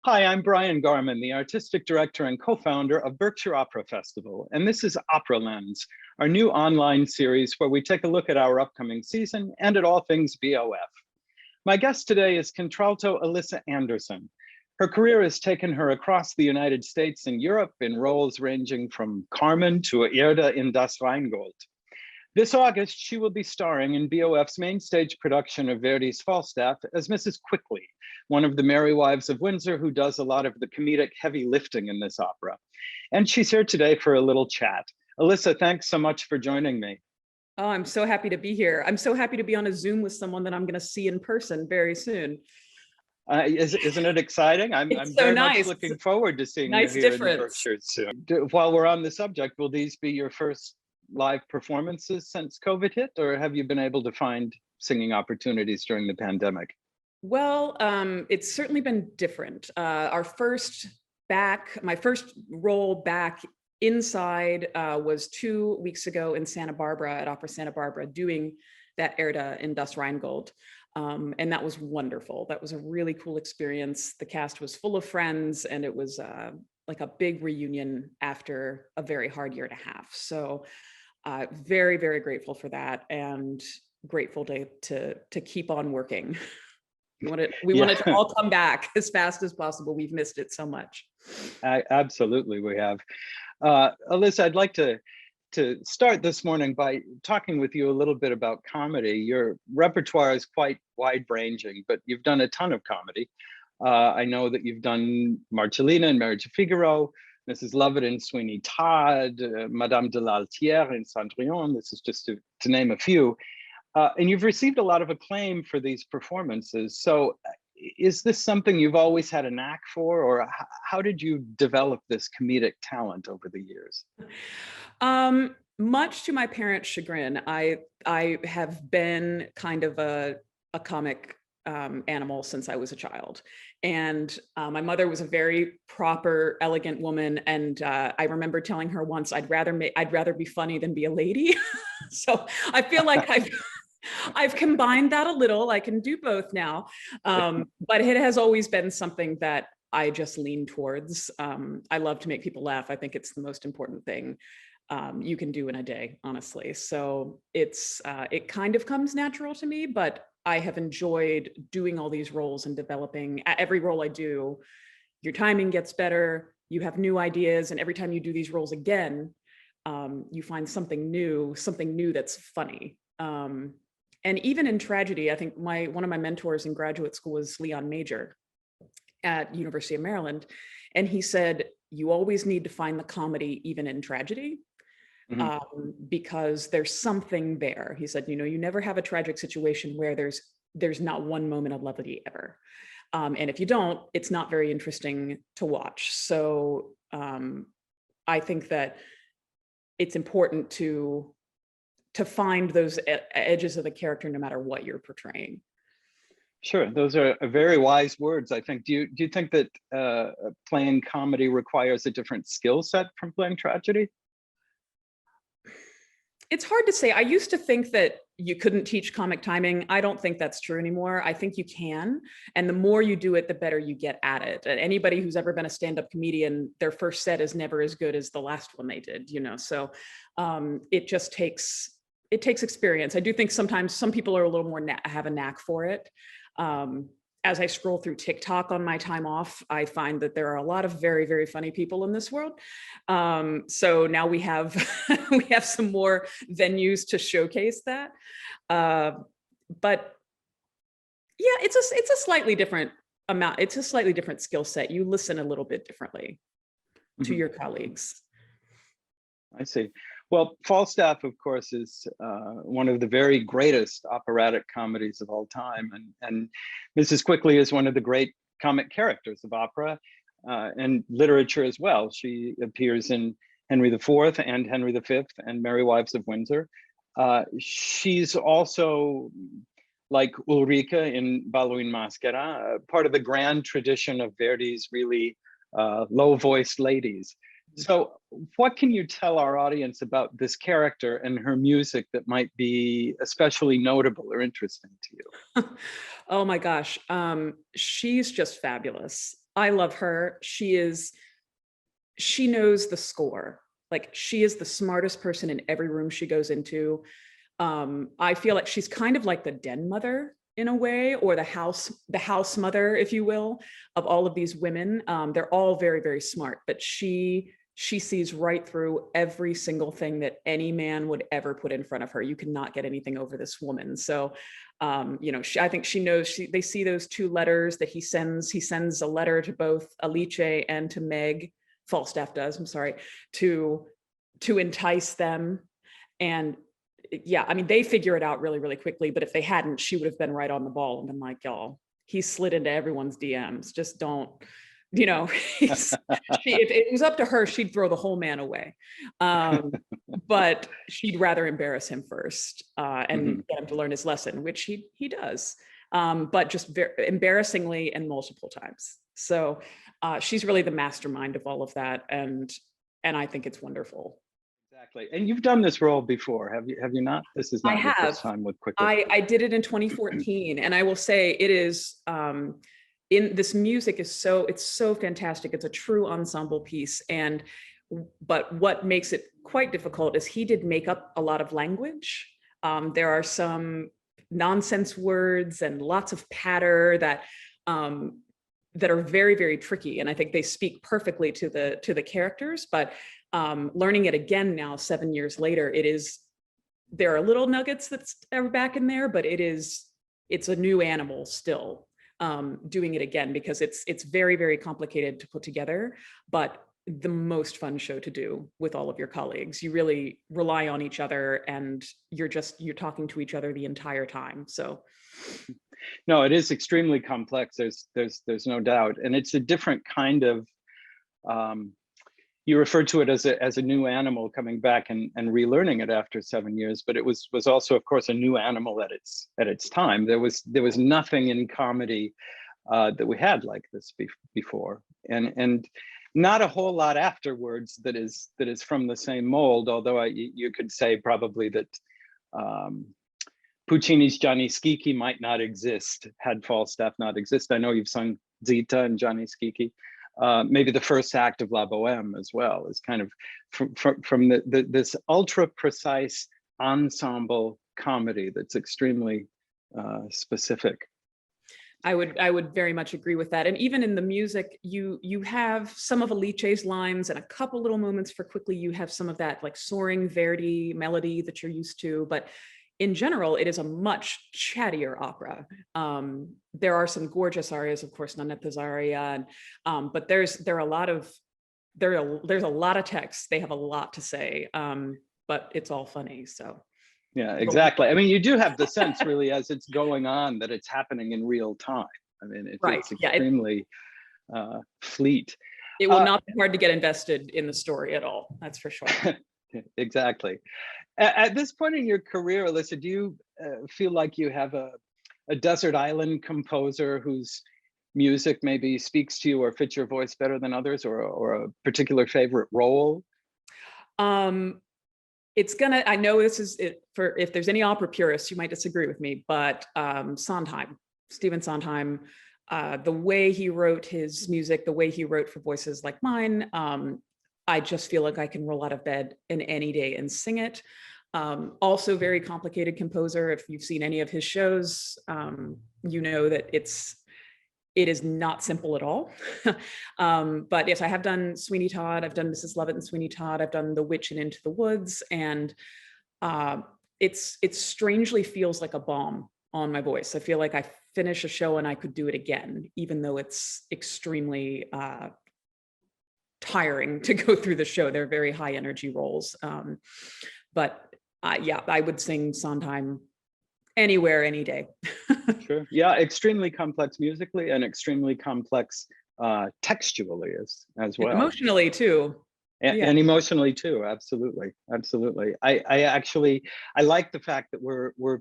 Hi, I'm Brian Garman, the artistic director and co-founder of Berkshire Opera Festival, and this is OperaLens, our new online series where we take a look at our upcoming season and at all things BOF. My guest today is Contralto Alissa Anderson. Her career has taken her across the United States and Europe in roles ranging from Carmen to Erda in Das Rheingold. This August, she will be starring in BOF's main stage production of Verdi's Falstaff as Mrs. Quickly, one of the Merry Wives of Windsor who does a lot of the comedic heavy lifting in this opera. And she's here today for a little chat. Alissa, thanks so much for joining me. Oh, I'm so happy to be here. I'm so happy to be on a Zoom with someone that I'm going to see in person very soon. Isn't it exciting? I'm very much looking forward to seeing you here in Berkshire soon. While we're on the subject, will these be your first live performances since COVID hit, or have you been able to find singing opportunities during the pandemic? Well, it's certainly been different. My first role back inside was 2 weeks ago in Santa Barbara at Opera Santa Barbara, doing that Erda in Das Rheingold. And that was wonderful. That was a really cool experience. The cast was full of friends, and it was like a big reunion after a very hard year and a half. So very, very grateful for that, and grateful to keep on working. We want it to all come back as fast as possible. We've missed it so much. Absolutely, we have. Alissa, I'd like to start this morning by talking with you a little bit about comedy. Your repertoire is quite wide-ranging, but you've done a ton of comedy. I know that you've done Marcellina in Marriage of Figaro, Mrs. Lovett in Sweeney Todd, Madame de l'Altière in Cendrillon. This is just to name a few. And you've received a lot of acclaim for these performances. So is this something you've always had a knack for, or how did you develop this comedic talent over the years? Much to my parents' chagrin, I have been kind of a comic animal since I was a child. And my mother was a very proper, elegant woman. And I remember telling her once, I'd rather be funny than be a lady. So I feel like I've combined that a little. I can do both now. But it has always been something that I just lean towards. I love to make people laugh. I think it's the most important thing you can do in a day, honestly. So it kind of comes natural to me, but I have enjoyed doing all these roles and developing. Every role I do, your timing gets better, you have new ideas, and every time you do these roles again, you find something new that's funny. And even in tragedy, I think one of my mentors in graduate school was Leon Major at University of Maryland. And he said, you always need to find the comedy even in tragedy. Because there's something there. He said, you never have a tragic situation where there's not one moment of levity ever. And if you don't, it's not very interesting to watch. So I think that it's important to find those edges of the character no matter what you're portraying. Sure, those are very wise words, I think. Do you think that playing comedy requires a different skill set from playing tragedy? It's hard to say. I used to think that you couldn't teach comic timing. I don't think that's true anymore. I think you can. And the more you do it, the better you get at it. And anybody who's ever been a stand-up comedian, their first set is never as good as the last one they did, So it just takes experience. I do think sometimes some people are a little more have a knack for it. As I scroll through TikTok on my time off, I find that there are a lot of very, very funny people in this world. So now we have we have some more venues to showcase that. But yeah, it's a slightly different amount. It's a slightly different skill set. You listen a little bit differently to your colleagues. I see. Well, Falstaff, of course, is one of the very greatest operatic comedies of all time. And Mrs. Quickly is one of the great comic characters of opera and literature as well. She appears in Henry IV and Henry V and Merry Wives of Windsor. She's also, like Ulrika in Ballo in Maschera, part of the grand tradition of Verdi's really low-voiced ladies. So what can you tell our audience about this character and her music that might be especially notable or interesting to you? Oh my gosh, she's just fabulous. I love her. She knows the score. Like, she is the smartest person in every room she goes into. I feel like she's kind of like the den mother in a way, or the house mother, if you will, of all of these women. They're all very, very smart, but she sees right through every single thing that any man would ever put in front of her. You cannot get anything over this woman. So, you know, I think she knows. They see those 2 letters that he sends. He sends a letter to both Alice and to Meg. Falstaff does. I'm sorry, to entice them. And yeah, I mean, they figure it out really, really quickly. But if they hadn't, she would have been right on the ball and been like, y'all, he slid into everyone's DMs. Just don't, you know, if it was up to her, she'd throw the whole man away. But she'd rather embarrass him first and get him to learn his lesson, which he does, but just very embarrassingly and multiple times. So she's really the mastermind of all of that. And I think it's wonderful. Exactly. And you've done this role before, have you not? This is not your first time with Quick Wit. I did it in 2014, and I will say it is in this music is it's so fantastic. It's a true ensemble piece. But what makes it quite difficult is he did make up a lot of language. There are some nonsense words and lots of patter that are very, very tricky. And I think they speak perfectly to the characters, but learning it again now, 7 years later, there are little nuggets that's ever back in there, but it's a new animal still, doing it again, because it's very, very complicated to put together, but the most fun show to do with all of your colleagues. You really rely on each other, and you're talking to each other the entire time. So no, it is extremely complex. There's no doubt. And it's a different kind of, you referred to it as a new animal coming back and relearning it after 7 years, but it was also, of course, a new animal at its time. There was nothing in comedy that we had like this before, and not a whole lot afterwards that is from the same mold. Although you could say probably that Puccini's Gianni Schicchi might not exist had Falstaff not exist. I know you've sung Zita and Gianni Schicchi. Maybe the first act of La Boheme as well is kind of from this ultra precise ensemble comedy that's extremely specific. I would very much agree with that. And even in the music, you have some of Alice's lines and a couple little moments for Quickly. You have some of that like soaring Verdi melody that you're used to, but in general, it is a much chattier opera. There are some gorgeous arias, of course, Nannetta's aria, but there's a lot of text. They have a lot to say, but it's all funny. So yeah, exactly. I mean, you do have the sense, really, as it's going on, that it's happening in real time. I mean, it's extremely fleet. It will not be hard to get invested in the story at all. That's for sure. Exactly. At this point in your career, Alissa, do you feel like you have a desert island composer whose music maybe speaks to you or fits your voice better than others, or a particular favorite role? I know this is it for, if there's any opera purists, you might disagree with me, but Stephen Sondheim, the way he wrote his music, the way he wrote for voices like mine, I just feel like I can roll out of bed in any day and sing it. Also very complicated composer. If you've seen any of his shows, you know that it is not simple at all. But yes, I have done Sweeney Todd. I've done Mrs. Lovett and Sweeney Todd. I've done The Witch and Into the Woods. And it strangely feels like a balm on my voice. I feel like I finish a show and I could do it again, even though it's extremely tiring to go through the show. They're very high energy roles. But yeah, I would sing Sondheim anywhere, any day. Sure. Yeah, extremely complex musically and extremely complex textually as well. Emotionally too. And emotionally too. Absolutely. I like the fact that we're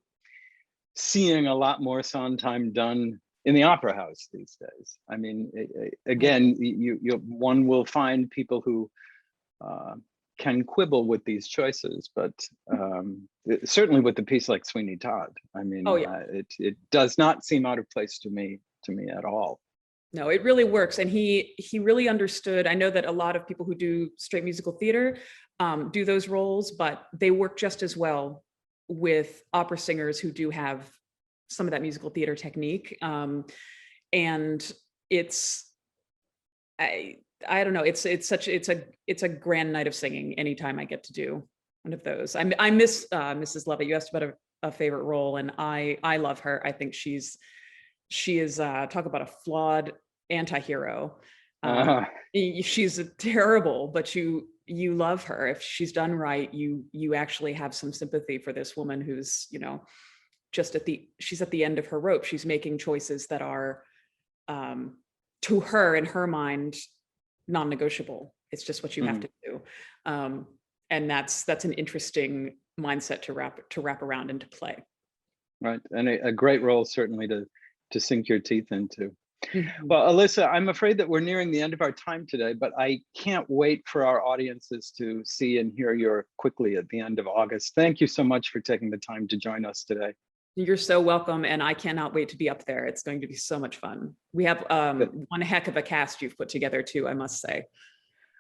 seeing a lot more Sondheim done in the opera house these days. I mean, again, one will find people who can quibble with these choices, but certainly with a piece like Sweeney Todd, I mean, it does not seem out of place to me at all. No, it really works. And he really understood. I know that a lot of people who do straight musical theater do those roles, but they work just as well with opera singers who do have some of that musical theater technique. And it's, I don't know, it's a grand night of singing anytime I get to do one of those. I miss Mrs. Lovett. You asked about a favorite role, and I love her. I think she is talk about a flawed anti-hero. She's terrible, but you love her. If she's done right, you actually have some sympathy for this woman who's, you know, she's at the end of her rope. She's making choices that are to her, in her mind, non-negotiable. It's just what you have to do. And that's an interesting mindset to wrap around into play. Right, and a great role certainly to sink your teeth into. Well, Alissa, I'm afraid that we're nearing the end of our time today, but I can't wait for our audiences to see and hear your Quickly at the end of August. Thank you so much for taking the time to join us today. You're so welcome, and I cannot wait to be up there. It's going to be so much fun. We have one heck of a cast you've put together too, I must say.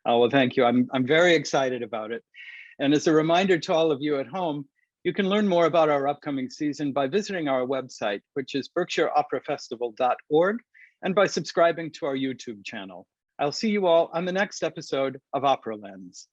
Oh, well, thank you. I'm very excited about it. And as a reminder to all of you at home, you can learn more about our upcoming season by visiting our website, which is berkshireoperafestival.org, and by subscribing to our YouTube channel. I'll see you all on the next episode of OperaLens.